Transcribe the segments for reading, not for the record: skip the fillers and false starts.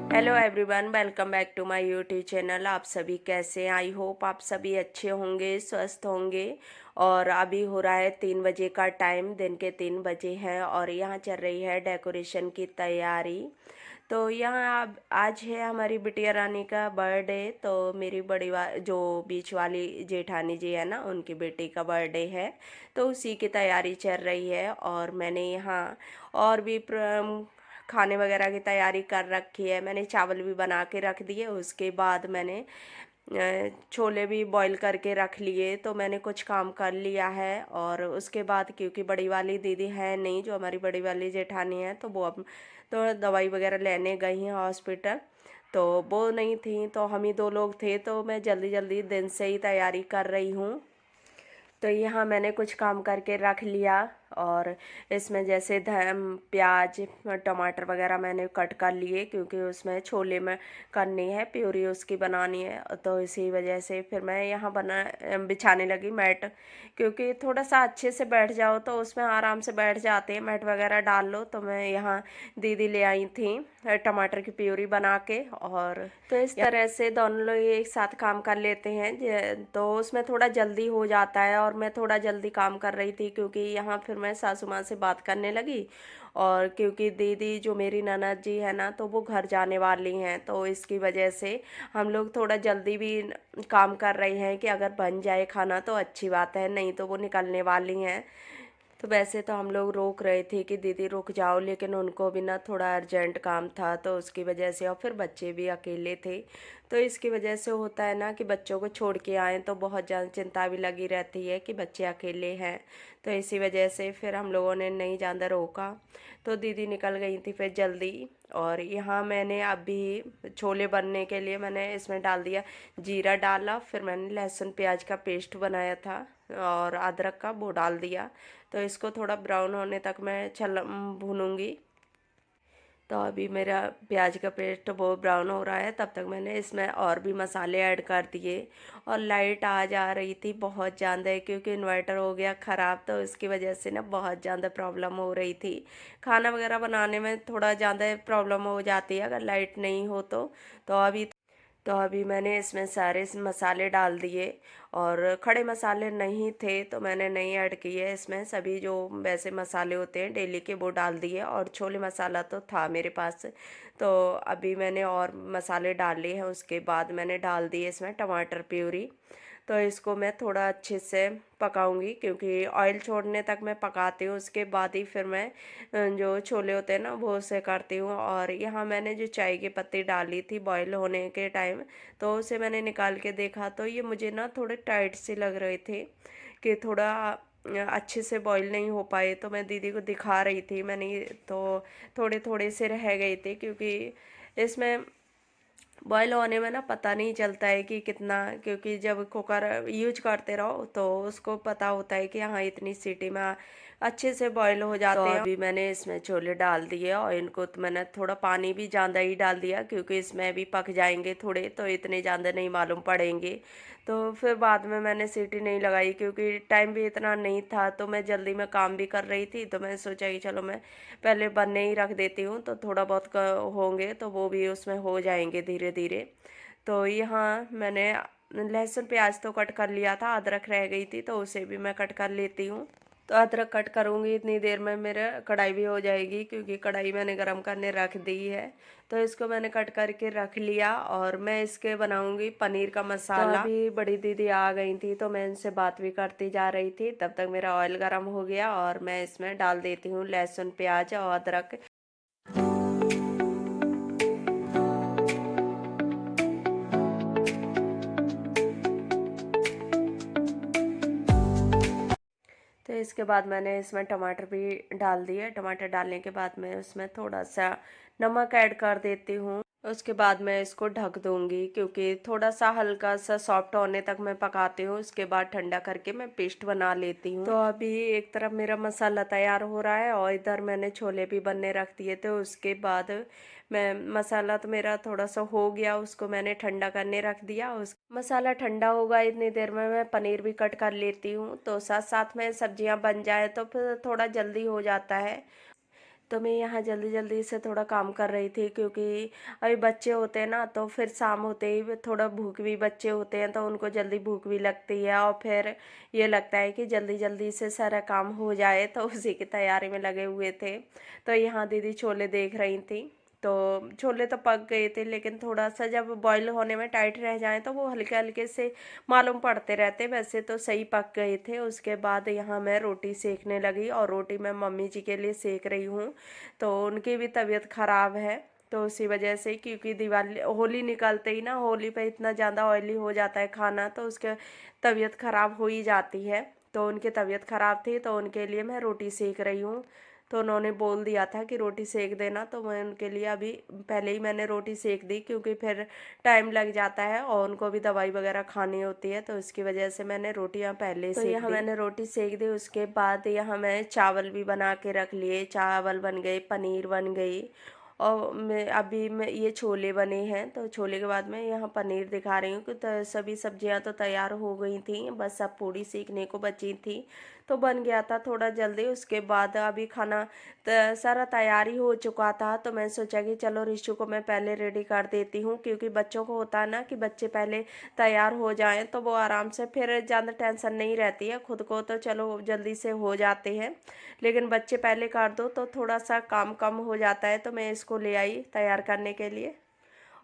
Hello everyone, welcome back to my YouTube channel. आप सभी कैसे हैं? आई होप आप सभी अच्छे होंगे, स्वस्थ होंगे। और अभी हो रहा है 3 बजे का टाइम, दिन के 3 बजे हैं और यहाँ चल रही है डेकोरेशन की तैयारी। तो यहाँ अब आज है हमारी बिटिया रानी का बर्थडे। तो मेरी जो बीच वाली जेठानी जी है ना, उनकी बेटी का बर्थडे है। तो उसी की तैयारी चल रही है और मैंने यहाँ और भी खाने वगैरह की तैयारी कर रखी है। मैंने चावल भी बना के रख दिए, उसके बाद मैंने छोले भी बॉईल करके रख लिए। तो मैंने कुछ काम कर लिया है और उसके बाद क्योंकि बड़ी वाली दीदी है नहीं, जो हमारी बड़ी वाली जेठानी है, तो वो अब तो दवाई वगैरह लेने गई हैं हॉस्पिटल। तो वो नहीं थी, तो हम ही दो लोग थे। तो मैं जल्दी जल्दी दिन से ही तैयारी कर रही हूँ। तो यहाँ मैंने कुछ काम करके रख लिया और इसमें जैसे प्याज टमाटर वगैरह मैंने कट कर लिए, क्योंकि उसमें छोले में करनी है, प्यूरी उसकी बनानी है। तो इसी वजह से फिर मैं यहाँ बिछाने लगी मैट, क्योंकि थोड़ा सा अच्छे से बैठ जाओ तो उसमें आराम से बैठ जाते हैं। मैट वगैरह डाल लो। तो मैं यहाँ दीदी ले आई थी टमाटर की प्यूरी बना के, और तो इस तरह से दोनों लोग एक साथ काम कर लेते हैं। तो उसमें थोड़ा जल्दी हो जाता है और मैं थोड़ा जल्दी काम कर रही थी, क्योंकि यहाँ फिर मैं सासू माँ से बात करने लगी। और क्योंकि दीदी जो मेरी ननद जी है ना, तो वो घर जाने वाली हैं, तो इसकी वजह से हम लोग थोड़ा जल्दी भी काम कर रहे हैं कि अगर बन जाए खाना तो अच्छी बात है, नहीं तो वो निकलने वाली हैं। तो वैसे तो हम लोग रोक रहे थे कि दीदी रुक जाओ, लेकिन उनको भी ना थोड़ा अर्जेंट काम था, तो उसकी वजह से। और फिर बच्चे भी अकेले थे, तो इसकी वजह से होता है ना कि बच्चों को छोड़ के आएँ तो बहुत ज़्यादा चिंता भी लगी रहती है कि बच्चे अकेले हैं। तो इसी वजह से फिर हम लोगों ने नहीं ज़्यादा रोका। तो दीदी निकल गई थी फिर जल्दी। और यहाँ मैंने अभी छोले बनने के लिए मैंने इसमें डाल दिया, जीरा डाला, फिर मैंने लहसुन प्याज का पेस्ट बनाया था और अदरक का, वो डाल दिया। तो इसको थोड़ा ब्राउन होने तक मैं भूनूंगी। तो अभी मेरा प्याज का पेस्ट वो ब्राउन हो रहा है, तब तक मैंने इसमें और भी मसाले ऐड कर दिए। और लाइट आ जा रही थी बहुत ज़्यादा, क्योंकि इन्वर्टर हो गया ख़राब, तो उसकी वजह से ना बहुत ज़्यादा प्रॉब्लम हो रही थी। खाना वगैरह बनाने में थोड़ा ज़्यादा प्रॉब्लम हो जाती है अगर लाइट नहीं हो तो अभी मैंने इसमें सारे मसाले डाल दिए। और खड़े मसाले नहीं थे तो मैंने नहीं ऐड किए इसमें, सभी जो वैसे मसाले होते हैं डेली के वो डाल दिए। और छोले मसाला तो था मेरे पास, तो अभी मैंने और मसाले डाले हैं। उसके बाद मैंने डाल दिए इसमें टमाटर प्यूरी। तो इसको मैं थोड़ा अच्छे से पकाऊंगी, क्योंकि ऑयल छोड़ने तक मैं पकाती हूँ, उसके बाद ही फिर मैं जो छोले होते हैं ना वो उसे करती हूँ। और यहाँ मैंने जो चाय की पत्ती डाली थी बॉईल होने के टाइम, तो उसे मैंने निकाल के देखा, तो ये मुझे ना थोड़े टाइट से लग रहे थे कि थोड़ा अच्छे से बॉईल नहीं हो पाए। तो मैं दीदी को दिखा रही थी मैंने, तो थोड़े थोड़े से रह गए थे, क्योंकि इसमें बॉयल होने में ना पता नहीं चलता है कि कितना, क्योंकि जब कुकर यूज करते रहो तो उसको पता होता है कि हाँ इतनी सीटी में अच्छे से बॉयल हो जाते हैं। तो अभी मैंने इसमें छोले डाल दिए और इनको तो मैंने थोड़ा पानी भी ज़्यादा ही डाल दिया, क्योंकि इसमें भी पक जाएंगे थोड़े, तो इतने ज़्यादा नहीं मालूम पड़ेंगे। तो फिर बाद में मैंने सीटी नहीं लगाई, क्योंकि टाइम भी इतना नहीं था, तो मैं जल्दी में काम भी कर रही थी। तो मैं सोचा कि चलो मैं पहले बनने ही रख देती हूँ, तो थोड़ा बहुत होंगे तो वो भी उसमें हो जाएंगे धीरे धीरे। तो यहाँ मैंने लहसुन प्याज तो कट कर लिया था, अदरक रह गई थी तो उसे भी मैं कट कर लेती हूँ। तो अदरक कट करूँगी इतनी देर में मेरा कढ़ाई भी हो जाएगी, क्योंकि कढ़ाई मैंने गरम करने रख दी है। तो इसको मैंने कट करके रख लिया और मैं इसके बनाऊंगी पनीर का मसाला। तो अभी बड़ी दीदी आ गई थी, तो मैं इनसे बात भी करती जा रही थी, तब तक मेरा ऑयल गरम हो गया और मैं इसमें डाल देती हूँ लहसुन प्याज और अदरक। तो इसके बाद मैंने इसमें टमाटर भी डाल दिए। टमाटर डालने के बाद मैं उसमें थोड़ा सा नमक ऐड कर देती हूँ। उसके बाद मैं इसको ढक दूंगी, क्योंकि थोड़ा सा हल्का सा सॉफ्ट होने तक मैं पकाती हूँ। उसके बाद ठंडा करके मैं पेस्ट बना लेती हूँ। तो अभी एक तरफ मेरा मसाला तैयार हो रहा है और इधर मैंने छोले भी बनने रख दिए थे। उसके बाद मैं मसाला तो मेरा थोड़ा सा हो गया, उसको मैंने ठंडा करने रख दिया। उस मसाला ठंडा होगा इतनी देर में मैं पनीर भी कट कर लेती हूँ, तो साथ साथ में सब्जियाँ बन जाए तो फिर थोड़ा जल्दी हो जाता है। तो मैं यहाँ जल्दी जल्दी से थोड़ा काम कर रही थी, क्योंकि अभी बच्चे होते हैं ना, तो फिर शाम होते ही थोड़ा भूख भी, बच्चे होते हैं तो उनको जल्दी भूख भी लगती है, और फिर ये लगता है कि जल्दी जल्दी से सारा काम हो जाए, तो उसी की तैयारी में लगे हुए थे। तो यहाँ दीदी छोले देख रही थी। तो छोले तो पक गए थे, लेकिन थोड़ा सा जब बॉईल होने में टाइट रह जाए तो वो हल्के हल्के से मालूम पड़ते रहते। वैसे तो सही पक गए थे। उसके बाद यहाँ मैं रोटी सेकने लगी, और रोटी मैं मम्मी जी के लिए सेक रही हूँ। तो उनकी भी तबीयत ख़राब है, तो उसी वजह से, क्योंकि दिवाली होली निकलते ही ना, होली पे इतना ज़्यादा ऑयली हो जाता है खाना, तो उसके तबीयत ख़राब हो ही जाती है। तो उनकी तबीयत ख़राब थी, तो उनके लिए मैं रोटी सेक रही हूँ। तो उन्होंने बोल दिया था कि रोटी सेक देना, तो मैं उनके लिए अभी पहले ही मैंने रोटी सेक दी, क्योंकि फिर टाइम लग जाता है और उनको भी दवाई वगैरह खानी होती है, तो इसकी वजह से मैंने रोटियां पहले तो सेक यहाँ दी। मैंने रोटी सेक दी। उसके बाद यहाँ मैं चावल भी बना के रख लिए। चावल बन गए, पनीर बन गई, और मैं ये छोले बने हैं। तो छोले के बाद मैं यहाँ पनीर दिखा रही हूँ कि सभी सब्जियां तो तैयार हो गई थी, बस अब पूड़ी सीखने को बची थी, तो बन गया था थोड़ा जल्दी। उसके बाद अभी खाना सारा तैयारी हो चुका था, तो मैं सोचा कि चलो रिशु को मैं पहले रेडी कर देती हूँ, क्योंकि बच्चों को होता है ना कि बच्चे पहले तैयार हो जाएं तो वो आराम से, फिर ज़्यादा टेंशन नहीं रहती है। खुद को तो चलो जल्दी से हो जाते हैं, लेकिन बच्चे पहले कर दो तो थोड़ा सा काम कम हो जाता है। तो मैं इसको ले आई तैयार करने के लिए,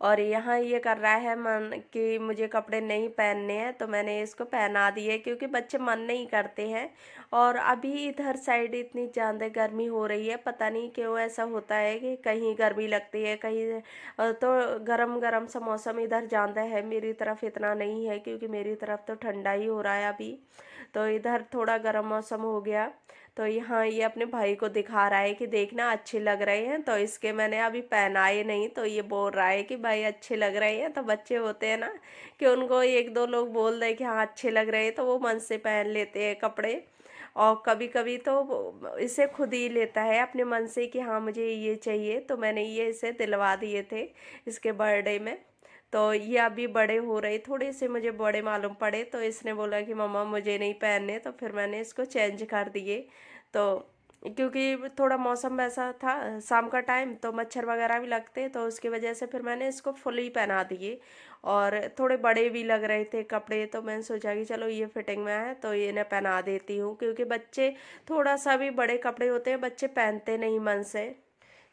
और यहाँ ये कर रहा है मन कि मुझे कपड़े नहीं पहनने हैं, तो मैंने इसको पहना दिए, क्योंकि बच्चे मन नहीं करते हैं। और अभी इधर साइड इतनी ज़्यादा गर्मी हो रही है, पता नहीं क्यों ऐसा होता है कि कहीं गर्मी लगती है, कहीं तो गरम गरम सा मौसम इधर ज़्यादा है। मेरी तरफ इतना नहीं है, क्योंकि मेरी तरफ तो ठंडा ही हो रहा है अभी। तो इधर थोड़ा गर्म मौसम हो गया। तो यहाँ ये अपने भाई को दिखा रहा है कि देखना अच्छे लग रहे हैं, तो इसके मैंने अभी पहनाए नहीं, तो ये बोल रहा है कि भाई अच्छे लग रहे हैं। तो बच्चे होते हैं ना कि उनको एक दो लोग बोल दे कि हाँ अच्छे लग रहे हैं, तो वो मन से पहन लेते हैं कपड़े। और कभी कभी तो इसे खुद ही लेता है अपने मन से कि हाँ मुझे ये चाहिए, तो मैंने ये इसे दिलवा दिए थे इसके बर्थडे में। तो ये अभी बड़े हो रहे, थोड़े से मुझे बड़े मालूम पड़े, तो इसने बोला कि मम्मा मुझे नहीं पहनने, तो फिर मैंने इसको चेंज कर दिए। तो क्योंकि थोड़ा मौसम वैसा था, शाम का टाइम, तो मच्छर वगैरह भी लगते, तो उसकी वजह से फिर मैंने इसको फुल ही पहना दिए। और थोड़े बड़े भी लग रहे थे कपड़े, तो मैंने सोचा कि चलो ये फिटिंग में है तो ये इन्हें पहना देती हूँ, क्योंकि बच्चे थोड़ा सा भी बड़े कपड़े होते हैं बच्चे पहनते नहीं मन से।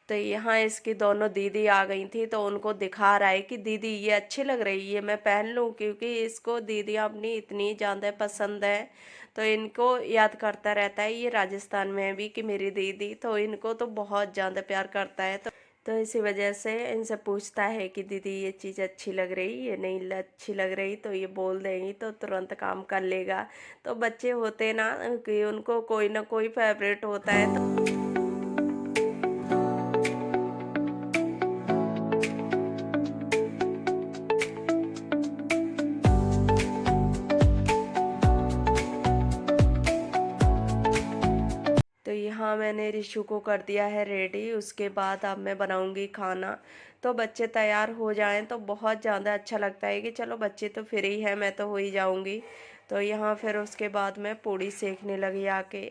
तो यहाँ इसकी दोनों दीदी आ गई थी, तो उनको दिखा रहा है कि दीदी ये अच्छी लग रही है, मैं पहन लूँ, क्योंकि इसको दीदियाँ अपनी इतनी ज़्यादा पसंद है। तो इनको याद करता रहता है, ये राजस्थान में भी कि मेरी दीदी, तो इनको तो बहुत ज़्यादा प्यार करता है। तो इसी वजह से इनसे पूछता है कि दीदी ये चीज़ अच्छी लग रही, ये नहीं अच्छी लग रही, तो ये बोल देंगी तो तुरंत काम कर लेगा। तो बच्चे होते ना कि उनको कोई ना कोई फेवरेट होता है। तो यहाँ मैंने रिशु को कर दिया है रेडी। उसके बाद अब मैं बनाऊंगी खाना। तो बच्चे तैयार हो जाएं तो बहुत ज़्यादा अच्छा लगता है कि चलो बच्चे तो फ्री हैं, मैं तो हो ही जाऊंगी। तो यहाँ फिर उसके बाद मैं पूड़ी सेकने लगी आके।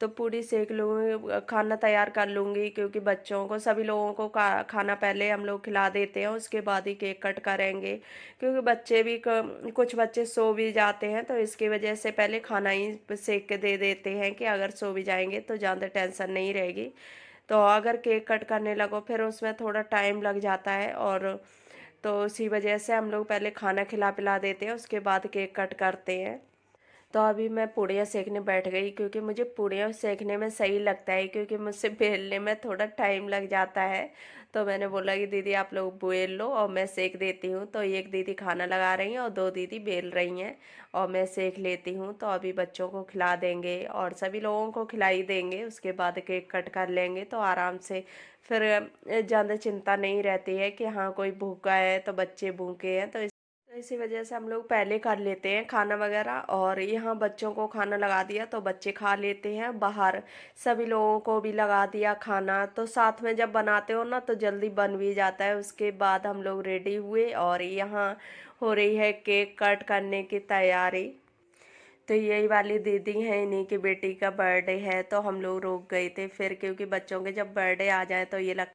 तो पूड़ी सेक लूँगी, खाना तैयार कर लूँगी, क्योंकि बच्चों को, सभी लोगों को खाना पहले हम लोग खिला देते हैं, उसके बाद ही केक कट करेंगे। क्योंकि बच्चे भी कुछ बच्चे सो भी जाते हैं, तो इसकी वजह से पहले खाना ही सेक के दे देते हैं कि अगर सो भी जाएंगे तो ज़्यादा टेंशन नहीं रहेगी। तो अगर केक कट करने लगो फिर उसमें थोड़ा टाइम लग जाता है, और तो उसी वजह से हम लोग पहले खाना खिला पिला देते हैं, उसके बाद केक कट करते हैं। तो अभी मैं पूड़ियाँ सेकने बैठ गई, क्योंकि मुझे पूड़ियाँ सेकने में सही लगता है, क्योंकि मुझसे बेलने में थोड़ा टाइम लग जाता है। तो मैंने बोला कि दीदी आप लोग बेल लो और मैं सेक देती हूँ। तो एक दीदी खाना लगा रही हैं और दो दीदी बेल रही हैं, और मैं सेक लेती हूँ। तो अभी बच्चों को खिला देंगे और सभी लोगों को खिला ही देंगे, उसके बाद केक कट कर लेंगे, तो आराम से फिर ज़्यादा चिंता नहीं रहती है कि हाँ कोई भूखा है तो बच्चे भूखे हैं। तो इसी वजह से हम लोग पहले कर लेते हैं खाना वगैरह, और यहाँ बच्चों को खाना लगा दिया तो बच्चे खा लेते हैं। बाहर सभी लोगों को भी लगा दिया खाना, तो साथ में जब बनाते हो ना तो जल्दी बन भी जाता है। उसके बाद हम लोग रेडी हुए, और यहाँ हो रही है केक कट करने की तैयारी। तो यही वाली दीदी हैं, इन्हीं की बेटी का बर्थडे है, तो हम लोग रुक गए थे फिर, क्योंकि बच्चों के जब बर्थडे आ जाए तो ये लग।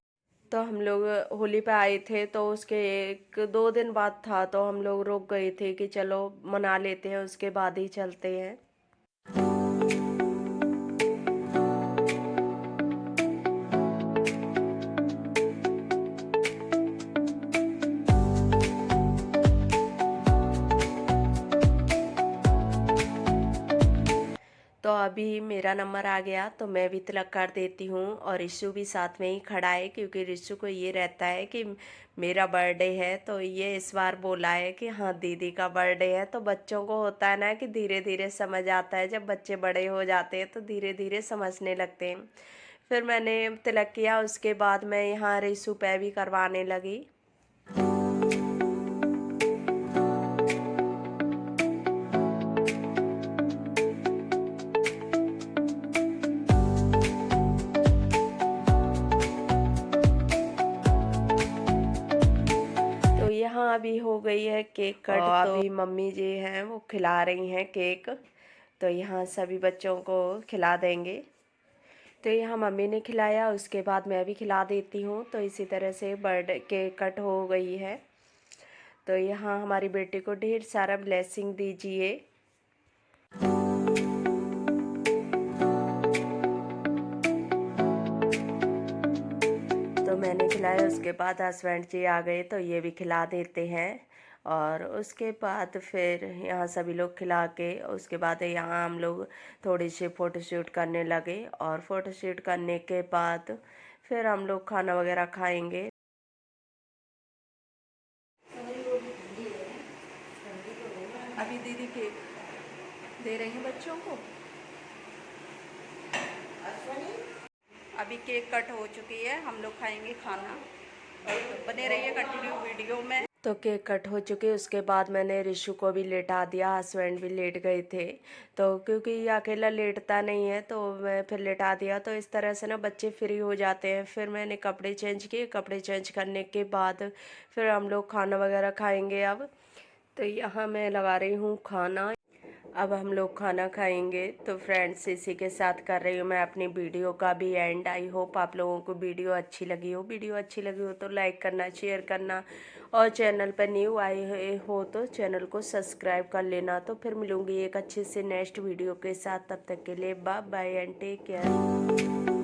तो हम लोग होली पे आए थे, तो उसके 1-2 दिन बाद था, तो हम लोग रुक गए थे कि चलो मना लेते हैं, उसके बाद ही चलते हैं। तो अभी मेरा नंबर आ गया, तो मैं भी तिलक कर देती हूँ, और रिशु भी साथ में ही खड़ा है, क्योंकि रिशु को ये रहता है कि मेरा बर्थडे है, तो ये इस बार बोला है कि हाँ दीदी का बर्थडे है। तो बच्चों को होता है ना कि धीरे धीरे समझ आता है, जब बच्चे बड़े हो जाते हैं तो धीरे धीरे समझने लगते हैं। फिर मैंने तिलक किया, उसके बाद मैं यहाँ रिशु पे भी करवाने लगी। तो यहाँ अभी हो गई है केक कट, तो अभी मम्मी जी हैं वो खिला रही हैं केक, तो यहाँ सभी बच्चों को खिला देंगे। तो यहाँ मम्मी ने खिलाया, उसके बाद मैं भी खिला देती हूँ, तो इसी तरह से बर्थडे केक कट हो गई है। तो यहाँ हमारी बेटी को ढेर सारा ब्लेसिंग दीजिए। तो मैंने खिलाया, उसके बाद हस्बैंड जी आ गए, तो ये भी खिला देते हैं। और उसके बाद फिर यहाँ सभी लोग खिला के, उसके बाद यहाँ हम लोग थोड़ी सी फ़ोटोशूट करने लगे, और फ़ोटोशूट करने के बाद फिर हम लोग खाना वगैरह खाएंगे। अभी दीदी केक दे रही हैं बच्चों को। अभी केक कट हो चुकी है, हम लोग खाएंगे खाना, और बने रहिए कंटिन्यू वीडियो में। तो केक कट हो चुके, उसके बाद मैंने रिशु को भी लेटा दिया, हस्बैंड भी लेट गए थे, तो क्योंकि ये अकेला लेटता नहीं है, तो मैं फिर लेटा दिया। तो इस तरह से ना बच्चे फ्री हो जाते हैं। फिर मैंने कपड़े चेंज किए, कपड़े चेंज करने के बाद फिर हम लोग खाना वगैरह खाएंगे अब। तो यहाँ मैं लगा रही हूँ खाना, अब हम लोग खाना खाएंगे। तो फ्रेंड्स, इसी के साथ कर रही हूँ मैं अपनी वीडियो का भी एंड। आई होप आप लोगों को वीडियो अच्छी लगी हो। वीडियो अच्छी लगी हो तो लाइक करना, शेयर करना, और चैनल पर न्यू आए हो तो चैनल को सब्सक्राइब कर लेना। तो फिर मिलूँगी एक अच्छी से नेक्स्ट वीडियो के साथ, तब तक के लिए bye bye and take care.